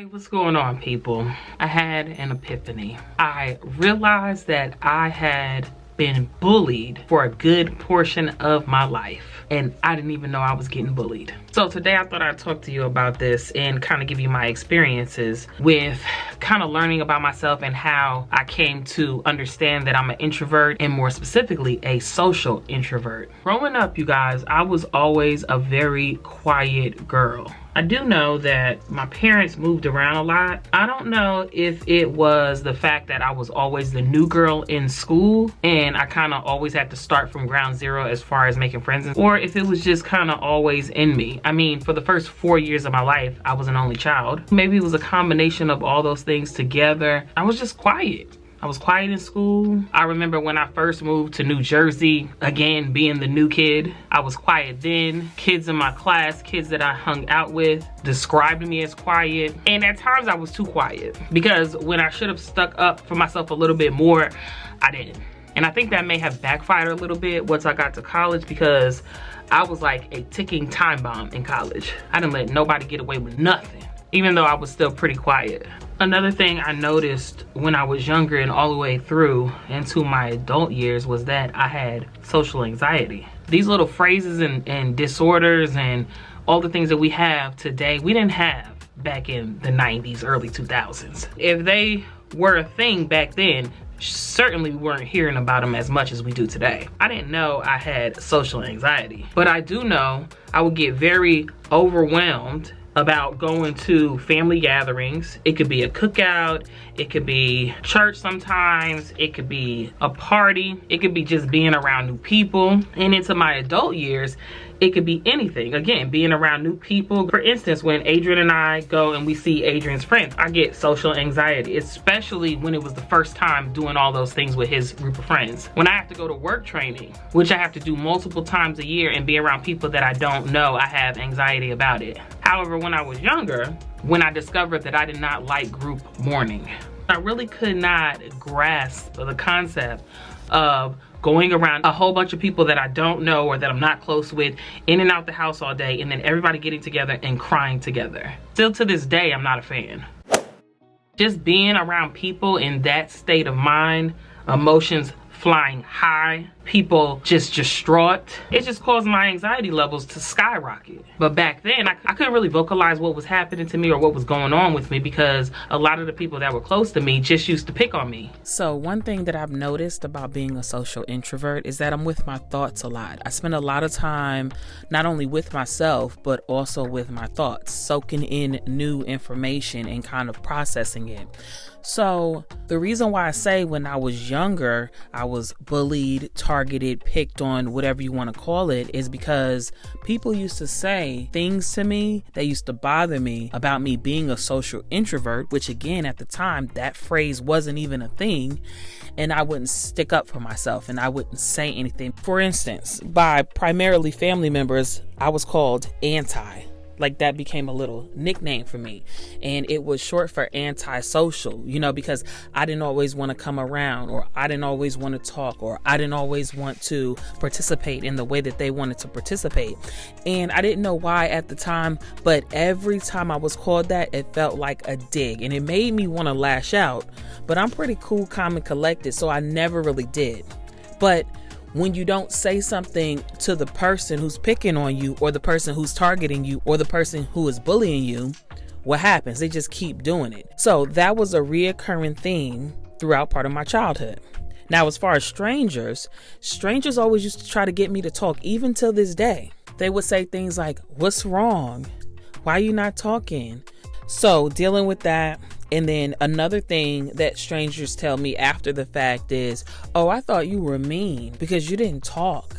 Hey, what's going on, people? I had an epiphany. I realized that I had been bullied for a good portion of my life, and I didn't even know I was getting bullied. So today I thought I'd talk to you about this and kind of give you my experiences with kind of learning about myself and how I came to understand that I'm an introvert, and more specifically a social introvert. Growing up, you guys, I was always a very quiet girl. I do know that my parents moved around a lot. I don't know if it was the fact that I was always the new girl in school and I kind of always had to start from ground zero as far as making friends, or if it was just kind of always in me. I mean, for the first 4 years of my life, I was an only child. Maybe it was a combination of all those things together. I was just quiet. I was quiet in school. I remember when I first moved to New Jersey, again, being the new kid, I was quiet then. Kids in my class, kids that I hung out with, described me as quiet. And at times I was too quiet because when I should have stuck up for myself a little bit more, I didn't. And I think that may have backfired a little bit once I got to college, because I was like a ticking time bomb in college. I didn't let nobody get away with nothing, even though I was still pretty quiet. Another thing I noticed when I was younger and all the way through into my adult years was that I had social anxiety. These little phrases and disorders and all the things that we have today, we didn't have back in the 90s, early 2000s. If they were a thing back then, certainly we weren't hearing about them as much as we do today. I didn't know I had social anxiety, but I do know I would get very overwhelmed about going to family gatherings. It could be a cookout, it could be church sometimes, it could be a party, it could be just being around new people. And into my adult years, it could be anything. Again, being around new people. For instance, when Adrian and I go and we see Adrian's friends, I get social anxiety, especially when it was the first time doing all those things with his group of friends. When I have to go to work training, which I have to do multiple times a year, and be around people that I don't know, I have anxiety about it. However, when I was younger, when I discovered that I did not like group mourning, I really could not grasp the concept of going around a whole bunch of people that I don't know or that I'm not close with, in and out the house all day, and then everybody getting together and crying together. Still to this day, I'm not a fan. Just being around people in that state of mind, emotions flying high, people just distraught, it just caused my anxiety levels to skyrocket. But back then, I couldn't really vocalize what was happening to me or what was going on with me, because a lot of the people that were close to me just used to pick on me. So one thing that I've noticed about being a social introvert is that I'm with my thoughts a lot. I spend a lot of time not only with myself, but also with my thoughts, soaking in new information and kind of processing it. So the reason why I say when I was younger, I was bullied, targeted, picked on, whatever you want to call it, is because people used to say things to me that used to bother me about me being a social introvert, which again, at the time, that phrase wasn't even a thing. And I wouldn't stick up for myself and I wouldn't say anything. For instance, by primarily family members, I was called anti. Like that became a little nickname for me, and it was short for antisocial, because I didn't always want to come around, or I didn't always want to talk, or I didn't always want to participate in the way that they wanted to participate. And I didn't know why at the time, but every time I was called that, it felt like a dig, and it made me want to lash out. But I'm pretty cool, calm, and collected, so I never really did. But when you don't say something to the person who's picking on you, or the person who's targeting you, or the person who is bullying you, what happens? They just keep doing it. So that was a reoccurring theme throughout part of my childhood. Now, as far as strangers always used to try to get me to talk, even till this day. They would say things like, "What's wrong? Why are you not talking?" So dealing with that. And then another thing that strangers tell me after the fact is, "Oh, I thought you were mean because you didn't talk."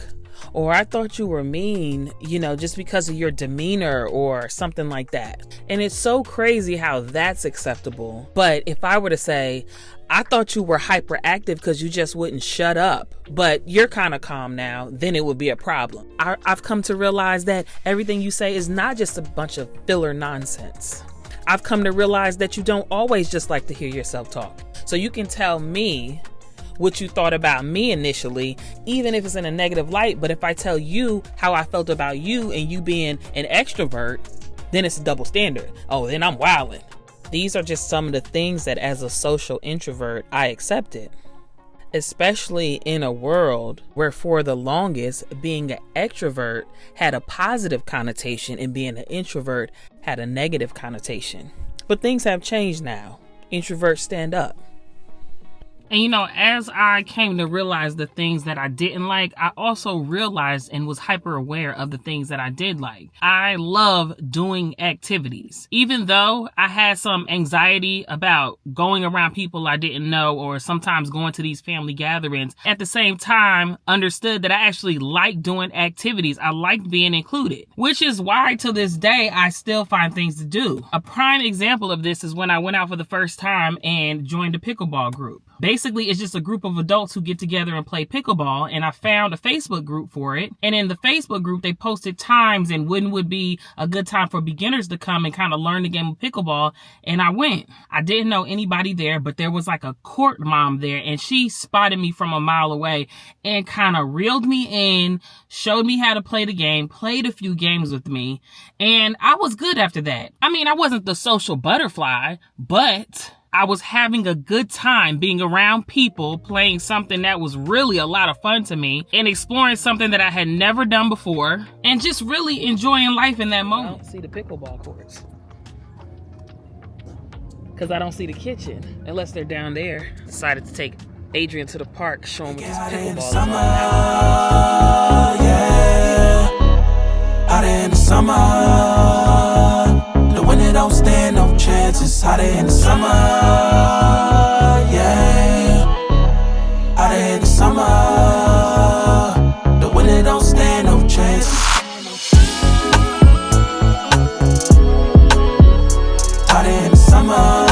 Or "I thought you were mean, just because of your demeanor," or something like that. And it's so crazy how that's acceptable. But if I were to say, "I thought you were hyperactive because you just wouldn't shut up, but you're kind of calm now," then it would be a problem. I've come to realize that everything you say is not just a bunch of filler nonsense. I've come to realize that you don't always just like to hear yourself talk. So you can tell me what you thought about me initially, even if it's in a negative light. But if I tell you how I felt about you and you being an extrovert, then it's a double standard. Oh, then I'm wilding. These are just some of the things that as a social introvert, I accepted. Especially in a world where for the longest, being an extrovert had a positive connotation and being an introvert had a negative connotation. But things have changed now. Introverts stand up. And you know, as I came to realize the things that I didn't like, I also realized and was hyper aware of the things that I did like. I love doing activities. Even though I had some anxiety about going around people I didn't know or sometimes going to these family gatherings, at the same time, understood that I actually like doing activities. I liked being included, which is why to this day, I still find things to do. A prime example of this is when I went out for the first time and joined a pickleball group. Basically, it's just a group of adults who get together and play pickleball, and I found a Facebook group for it. And in the Facebook group, they posted times and when would be a good time for beginners to come and kind of learn the game of pickleball. And I went. I didn't know anybody there, but there was like a court mom there, and she spotted me from a mile away and kind of reeled me in, showed me how to play the game, played a few games with me, and I was good after that. I mean, I wasn't the social butterfly, but I was having a good time being around people, playing something that was really a lot of fun to me, and exploring something that I had never done before, and just really enjoying life in that moment. I don't see the pickleball courts because I don't see the kitchen unless they're down there. Decided to take Adrian to the park, show him what this pickleball is all about. Yeah, out in the summer, the winter don't stand no chances. Out in the summer, yeah, out in the summer, the winter don't stand no chances. Out in the summer.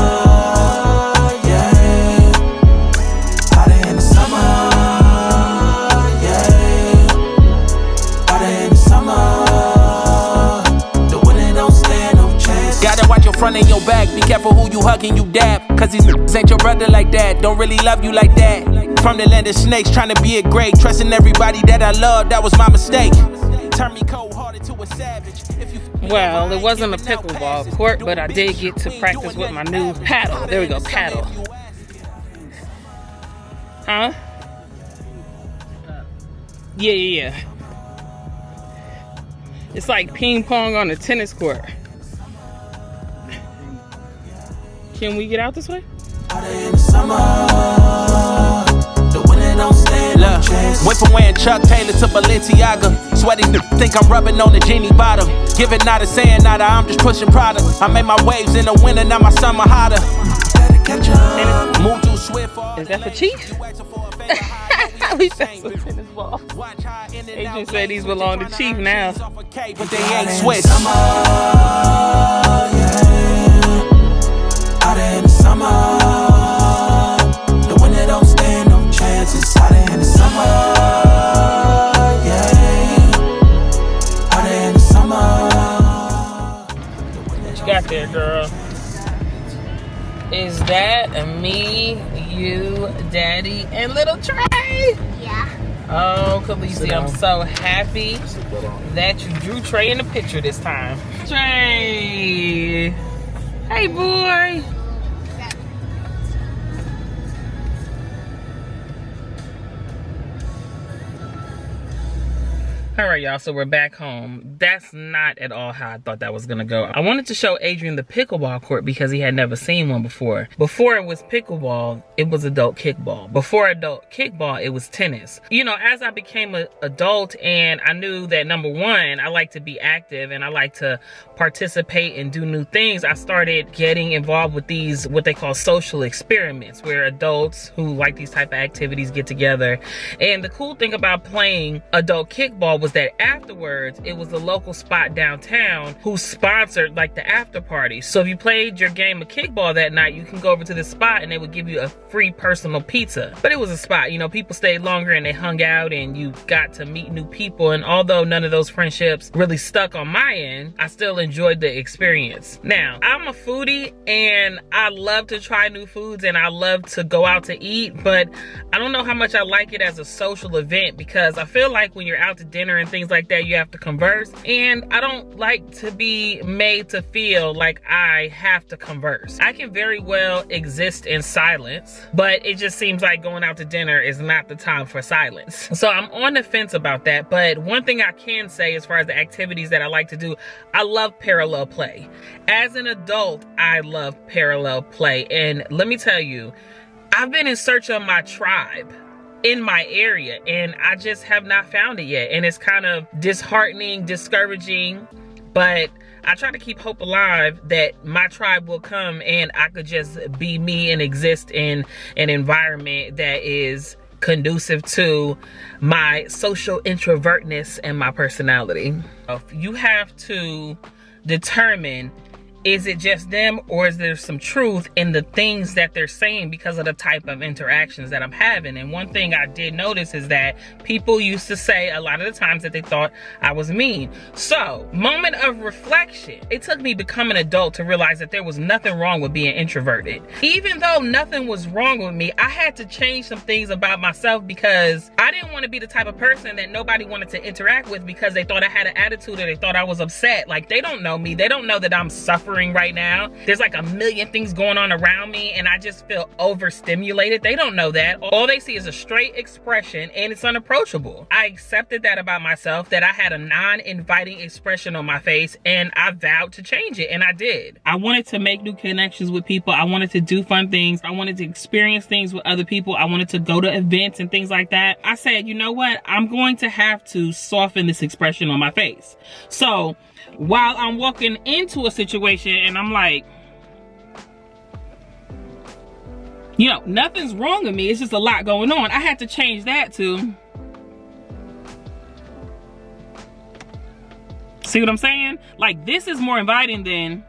Front and your back, be careful who you hug and you dab. Cause these niggas ain't your brother like that, don't really love you like that. From the land of snakes, trying to be a great, trusting everybody that I love, that was my mistake. Turn me cold-hearted to a savage. Well, it wasn't a pickleball court, but I did get to practice with my new paddle. There we go, paddle. Huh? Yeah. It's like ping pong on a tennis court. Can we get out this way? Look, went from wearing Chuck Taylor to Balenciaga. Sweaty think I'm rubbing on the genie bottle. Give it nada, saying nada, I'm just pushing product. I made my waves in the winter, now my summer hotter. Move too swift. Is that for Chief? We said some tennis ball. Adrian said these belong to Chief now. But they ain't Swiss. Out in the summer, the winter don't stand no chances. Out in the summer, yeah. Out in the summer. What you got there, girl? Is that me, you, Daddy, and little Trey? Yeah. Oh, Khaleesi, I'm so happy that you drew Trey in the picture this time. Trey! Hey, boy! All right, y'all, so we're back home. That's not at all how I thought that was gonna go. I wanted to show Adrian the pickleball court because he had never seen one before. Before it was pickleball, it was adult kickball. Before adult kickball, it was tennis. You know, as I became an adult and I knew that number one, I like to be active and I like to participate and do new things, I started getting involved with these, what they call social experiments, where adults who like these type of activities get together. And the cool thing about playing adult kickball was that afterwards, it was the local spot downtown who sponsored like the after party. So if you played your game of kickball that night, you can go over to this spot and they would give you a free personal pizza. But it was a spot, you know, people stayed longer and they hung out and you got to meet new people. And although none of those friendships really stuck on my end, I still enjoyed the experience. Now, I'm a foodie and I love to try new foods and I love to go out to eat, but I don't know how much I like it as a social event because I feel like when you're out to dinner and things like that, you have to converse. And I don't like to be made to feel like I have to converse. I can very well exist in silence, but it just seems like going out to dinner is not the time for silence. So I'm on the fence about that. But one thing I can say as far as the activities that I like to do, I love parallel play. As an adult, I love parallel play. And let me tell you, I've been in search of my tribe in my area, and I just have not found it yet. And it's kind of disheartening, discouraging, but I try to keep hope alive that my tribe will come and I could just be me and exist in an environment that is conducive to my social introvertness and my personality. You have to determine, is it just them, or is there some truth in the things that they're saying because of the type of interactions that I'm having? And one thing I did notice is that people used to say a lot of the times that they thought I was mean. So, moment of reflection. It took me becoming an adult to realize that there was nothing wrong with being introverted. Even though nothing was wrong with me, I had to change some things about myself because I didn't want to be the type of person that nobody wanted to interact with because they thought I had an attitude or they thought I was upset. Like, they don't know me. They don't know that I'm suffering right now. There's like a million things going on around me and I just feel overstimulated. They don't know that. All they see is a straight expression and it's unapproachable. I accepted that about myself, that I had a non-inviting expression on my face, and I vowed to change it, and I did. I wanted to make new connections with people. I wanted to do fun things. I wanted to experience things with other people. I wanted to go to events and things like that. I said, you know what? I'm going to have to soften this expression on my face. So while I'm walking into a situation and I'm like, you know, nothing's wrong with me, it's just a lot going on, I had to change that to, see what I'm saying? Like, this is more inviting than.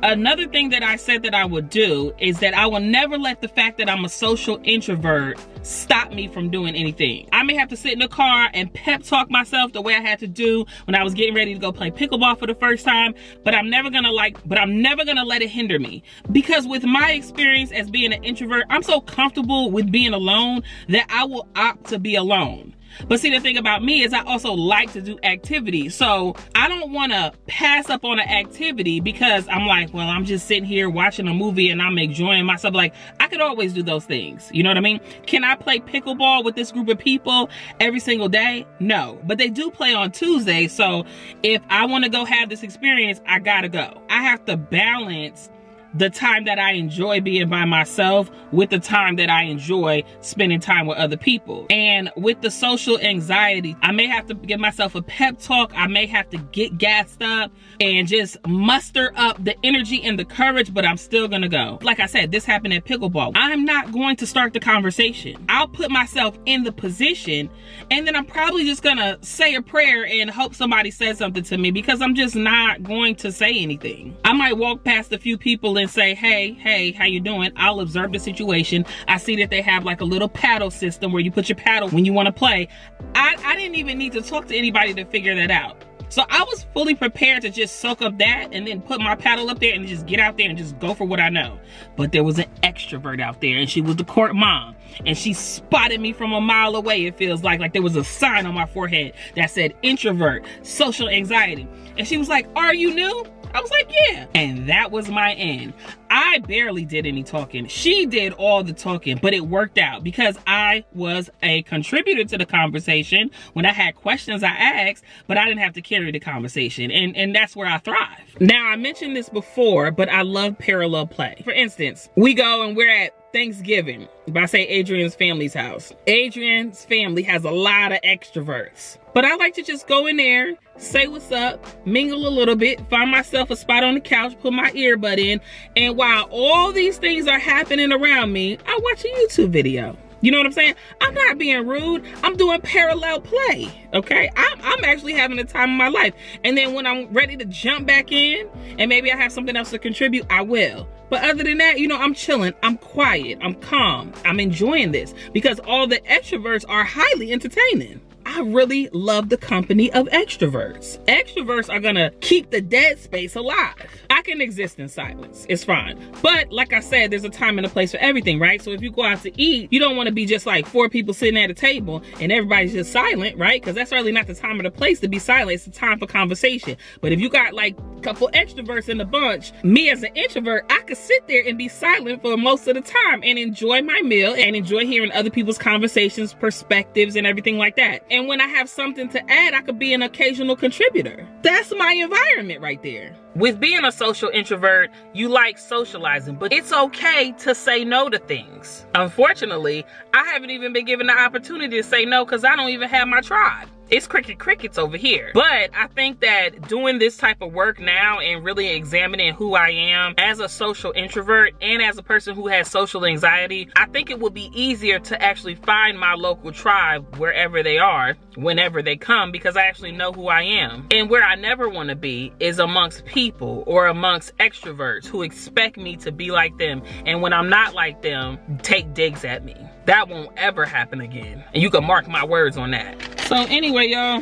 Another thing that I said that I would do is that I will never let the fact that I'm a social introvert stop me from doing anything. I may have to sit in the car and pep talk myself the way I had to do when I was getting ready to go play pickleball for the first time, but I'm never gonna let it hinder me. Because with my experience as being an introvert, I'm so comfortable with being alone that I will opt to be alone. But see, the thing about me is I also like to do activities. So I don't want to pass up on an activity because I'm like, well, I'm just sitting here watching a movie and I'm enjoying myself. Like, I could always do those things. You know what I mean? Can I play pickleball with this group of people every single day? No. But they do play on Tuesday. So if I want to go have this experience, I gotta go. I have to balance the time that I enjoy being by myself with the time that I enjoy spending time with other people. And with the social anxiety, I may have to give myself a pep talk. I may have to get gassed up and just muster up the energy and the courage, but I'm still gonna go. Like I said, this happened at pickleball. I'm not going to start the conversation. I'll put myself in the position and then I'm probably just gonna say a prayer and hope somebody says something to me because I'm just not going to say anything. I might walk past a few people and say, hey, how you doing? I'll observe the situation. I see that they have like a little paddle system where you put your paddle when you want to play. I didn't even need to talk to anybody to figure that out. So I was fully prepared to just soak up that and then put my paddle up there and just get out there and just go for what I know. But there was an extrovert out there and she was the court mom. And she spotted me from a mile away, it feels like there was a sign on my forehead that said introvert, social anxiety. And she was like, are you new? I was like, yeah. And that was my end. I barely did any talking. She did all the talking, but it worked out because I was a contributor to the conversation. When I had questions, I asked, but I didn't have to carry the conversation. And that's where I thrive. Now, I mentioned this before, but I love parallel play. For instance, we go and we're at Thanksgiving, but I say Adrian's family's house. Adrian's family has a lot of extroverts. But I like to just go in there, say what's up, mingle a little bit, find myself a spot on the couch, put my earbud in, and while all these things are happening around me, I watch a YouTube video. You know what I'm saying? I'm not being rude. I'm doing parallel play, okay? I'm actually having the time of my life. And then when I'm ready to jump back in, and maybe I have something else to contribute, I will. But other than that, you know, I'm chilling, I'm quiet, I'm calm, I'm enjoying this because all the extroverts are highly entertaining. I really love the company of extroverts. Extroverts are gonna keep the dead space alive. I can exist in silence, it's fine. But like I said, there's a time and a place for everything, right? So if you go out to eat, you don't wanna be just like 4 people sitting at a table and everybody's just silent, right? Because that's really not the time or the place to be silent. It's the time for conversation. But if you got like a couple extroverts in the bunch, me as an introvert, I could sit there and be silent for most of the time and enjoy my meal and enjoy hearing other people's conversations, perspectives, and everything like that. And when I have something to add, I could be an occasional contributor. That's my environment right there. With being a social introvert, you like socializing, but it's okay to say no to things. Unfortunately, I haven't even been given the opportunity to say no because I don't even have my tribe. It's crickets over here. But I think that doing this type of work now and really examining who I am as a social introvert and as a person who has social anxiety, I think it would be easier to actually find my local tribe wherever they are, whenever they come, because I actually know who I am. And where I never want to be is amongst people or amongst extroverts who expect me to be like them. And when I'm not like them, take digs at me. That won't ever happen again. And you can mark my words on that. So anyway, y'all,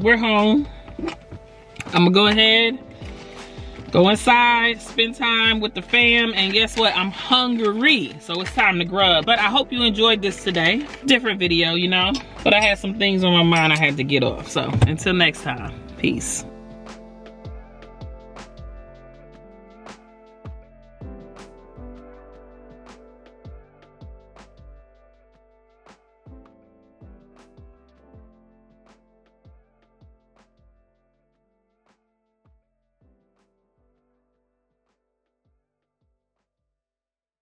we're home. I'm gonna go ahead, go inside, spend time with the fam, and guess what? I'm hungry, so it's time to grub. But I hope you enjoyed this today. Different video, you know, but I had some things on my mind I had to get off. So until next time, peace.